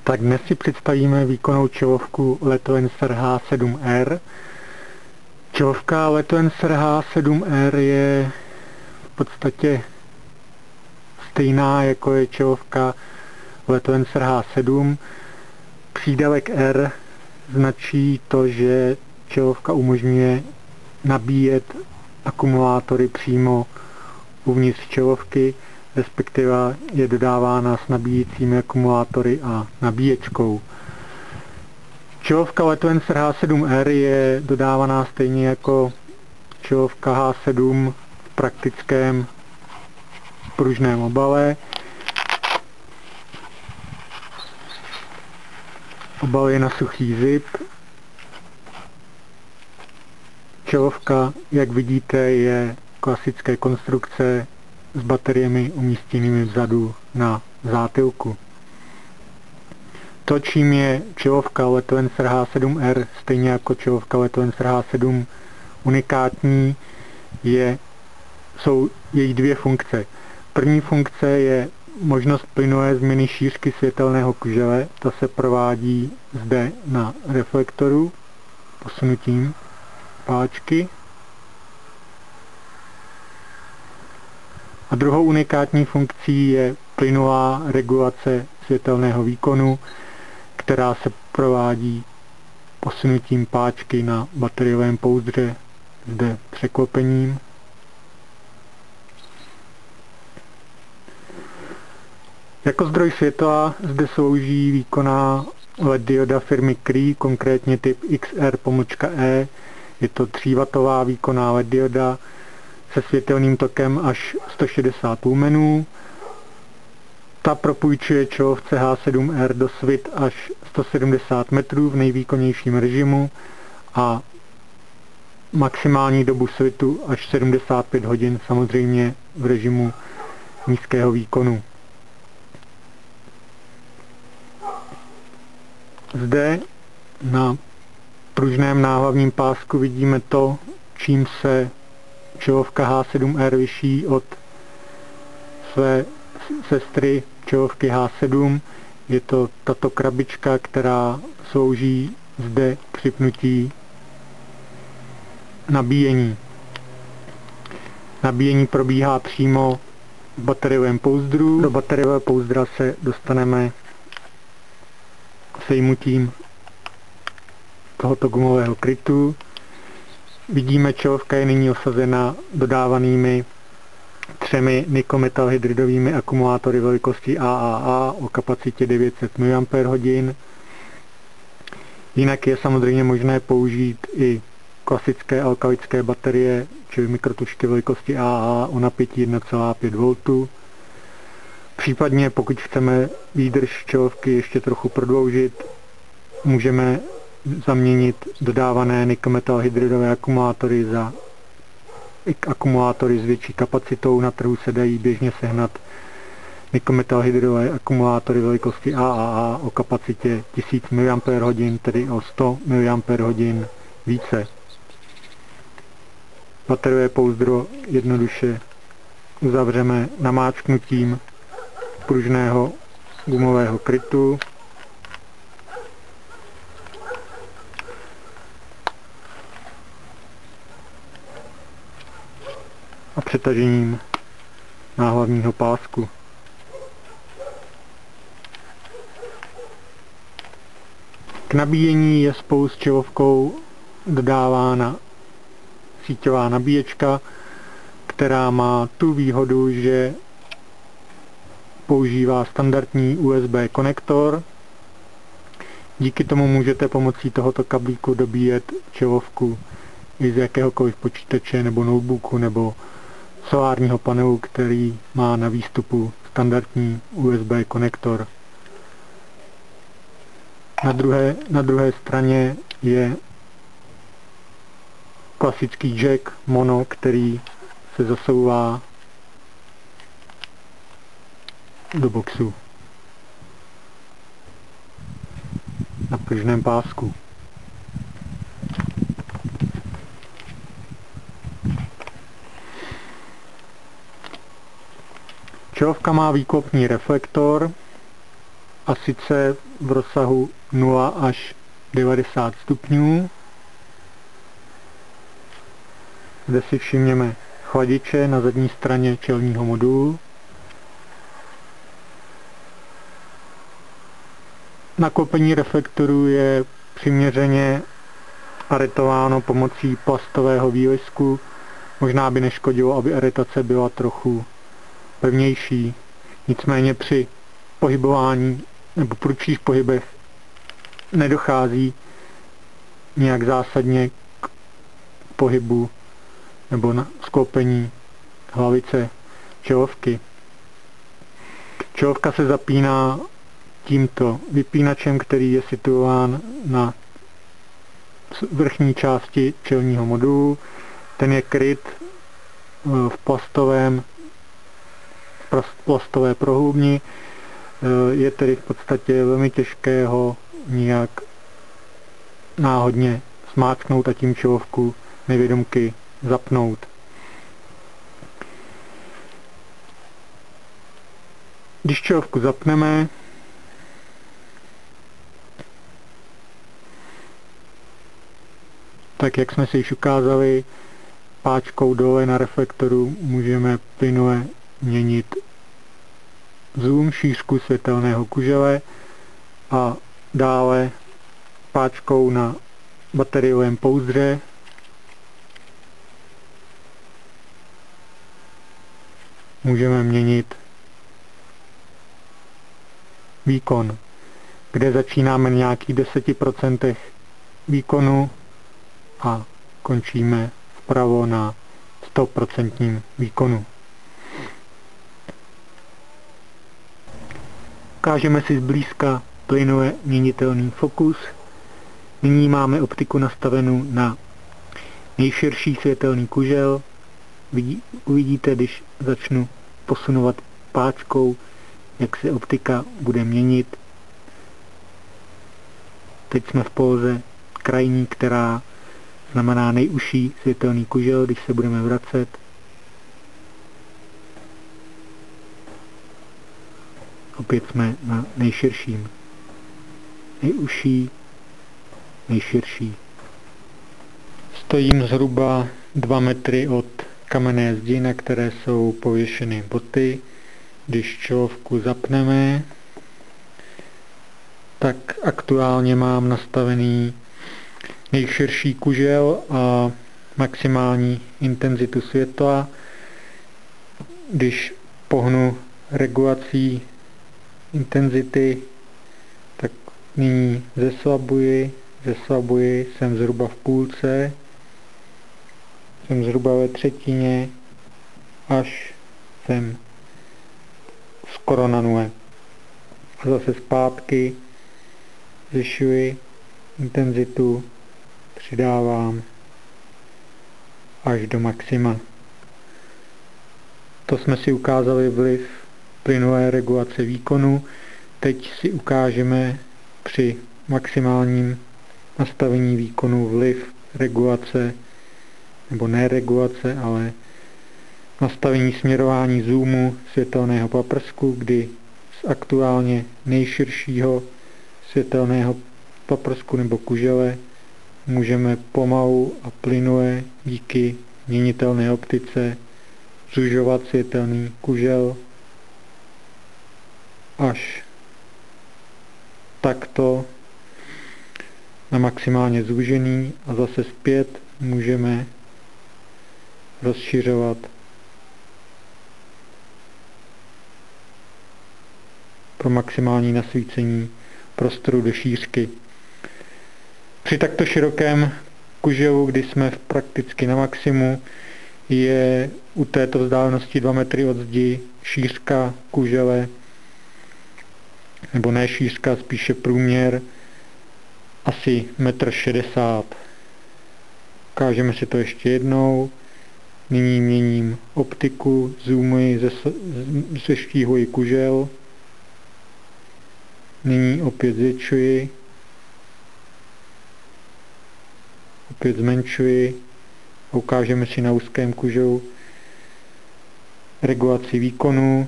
Tak dnes si představíme výkonnou čelovku Letwenser H7R. Čelovka Letwenser H7R je v podstatě stejná jako je čelovka Letwenser H7. Přídavek R značí to, že čelovka umožňuje nabíjet akumulátory přímo uvnitř čelovky, respektive je dodávána s nabíjecími akumulátory a nabíječkou. Čelovka Letwenser H7R je dodávaná stejně jako čelovka H7 v praktickém pružném obale. Obal je na suchý zip. Čelovka, jak vidíte, je klasické konstrukce s bateriemi umístěnými vzadu na zátilku. To, čím je čelovka Letwenser H7R stejně jako čelovka Letwenser H7 unikátní, jsou její dvě funkce. První funkce je možnost plynulé změny šířky světelného kužele. Ta se provádí zde na reflektoru posunutím páčky. A druhou unikátní funkcí je plynulá regulace světelného výkonu, která se provádí posunutím páčky na bateriovém pouzdře, zde překlopením. Jako zdroj světla zde slouží výkonná LED dioda firmy Cree, konkrétně typ XR-E. Je to 3W výkonná LED dioda se světelným tokem až 160 lumenů. Ta propůjčuje čelovce H7R do svit až 170 metrů v nejvýkonnějším režimu a maximální dobu svitu až 75 hodin, samozřejmě v režimu nízkého výkonu. Zde na pružném náhlavním pásku vidíme to, čím se čelovka H7R liší od své sestry čelovky H7. Je to tato krabička, která slouží zde k připnutí nabíjení. Nabíjení probíhá přímo v bateriovém pouzdru. Do bateriového pouzdra se dostaneme sejmutím tohoto gumového krytu. Vidíme, čelovka je nyní osazena dodávanými 3 nikometalhydridovými akumulátory velikosti AAA o kapacitě 900 mAh. Jinak je samozřejmě možné použít i klasické alkalické baterie, čili mikrotužky velikosti AAA o napětí 1,5 V. Případně, pokud chceme výdrž čelovky ještě trochu prodloužit, můžeme zaměnit dodávané nikometalhydridové akumulátory za akumulátory s větší kapacitou. Na trhu se dají běžně sehnat nikometalhydridové akumulátory velikosti AAA o kapacitě 1000 mAh, tedy o 100 mAh více. Bateriové pouzdro jednoduše uzavřeme namáčknutím pružného gumového krytu. A přetažením náhlavního pásku. K nabíjení je spolu s čelovkou dodávána síťová nabíječka, která má tu výhodu, že používá standardní USB konektor. Díky tomu můžete pomocí tohoto kablíku dobíjet čelovku i z jakéhokoliv počítače nebo notebooku nebo solárního panelu, který má na výstupu standardní USB konektor. Na druhé straně je klasický jack mono, který se zasouvá do boxu na pružném pásku. Čelovka má výklopný reflektor, a sice v rozsahu 0 až 90 stupňů. Zde si všimněme chladiče na zadní straně čelního modulu. Naklopení reflektorů je přiměřeně aretováno pomocí plastového výlisku. Možná by neškodilo, aby aretace byla trochu pevnější. Nicméně při pohybování nebo prudších pohybech nedochází nějak zásadně k pohybu nebo na sklopení hlavice čelovky. Čelovka se zapíná tímto vypínačem, který je situován na vrchní části čelního modulu. Ten je kryt v plastové prohlubni. Je tedy v podstatě velmi těžké ho nějak náhodně smáčknout a tím čelovku nevědomky zapnout. Když čelovku zapneme, tak jak jsme si již ukázali, páčkou dole na reflektoru můžeme plynule měnit zoom, šířku světelného kužele a dále páčkou na bateriovém pouzdře můžeme měnit výkon, kde začínáme na nějakých 10% výkonu a končíme vpravo na 100% výkonu. Ukážeme si zblízka plynule měnitelný fokus. Nyní máme optiku nastavenou na nejširší světelný kužel. Uvidíte, když začnu posunovat páčkou, jak se optika bude měnit. Teď jsme v poloze krajní, která znamená nejužší světelný kužel. Když se budeme vracet, opět jsme na nejširším. Nejužší, nejširší. Stojím zhruba 2 metry od kamenné zdi, na které jsou pověšeny boty. Když čelovku zapneme, tak aktuálně mám nastavený nejširší kužel a maximální intenzitu světla. Když pohnu regulací intenzity, tak nyní zeslabuji, jsem zhruba v půlce, jsem zhruba ve třetině, až jsem skoro na nule. A zase zpátky zvyšuji intenzitu, přidávám až do maxima. To jsme si ukázali vliv plynulé regulace výkonu. Teď si ukážeme při maximálním nastavení výkonu vliv regulace, nebo ne regulace, ale nastavení směrování zoomu světelného paprsku, kdy z aktuálně nejširšího světelného paprsku nebo kužele můžeme pomalu a plynule díky měnitelné optice zužovat světelný kužel až takto na maximálně zúžený a zase zpět můžeme rozšiřovat pro maximální nasvícení prostoru do šířky. Při takto širokém kuželu, kdy jsme prakticky na maximu, je u této vzdálenosti 2 metry od zdi šířka kužele, nebo ne šířka, spíše průměr, asi 1,60 m. Ukážeme si to ještě jednou. Nyní měním optiku, zoomuji, zeštíhuji kužel. Nyní opět zvětšuji. Opět zmenšuji. A ukážeme si na úzkém kuželu regulaci výkonu.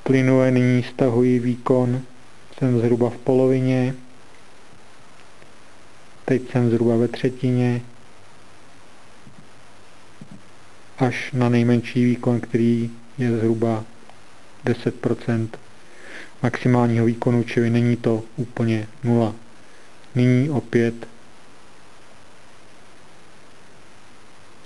Plynule nyní stahuji výkon jsem zhruba v polovině, teď jsem zhruba ve třetině, až na nejmenší výkon, který je zhruba 10% maximálního výkonu, čili není to úplně 0. Nyní opět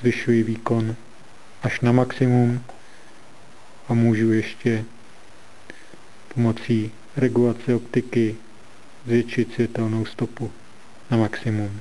zvyšuji výkon až na maximum a můžu ještě pomocí regulace optiky zvětšit světelnou stopu na maximum.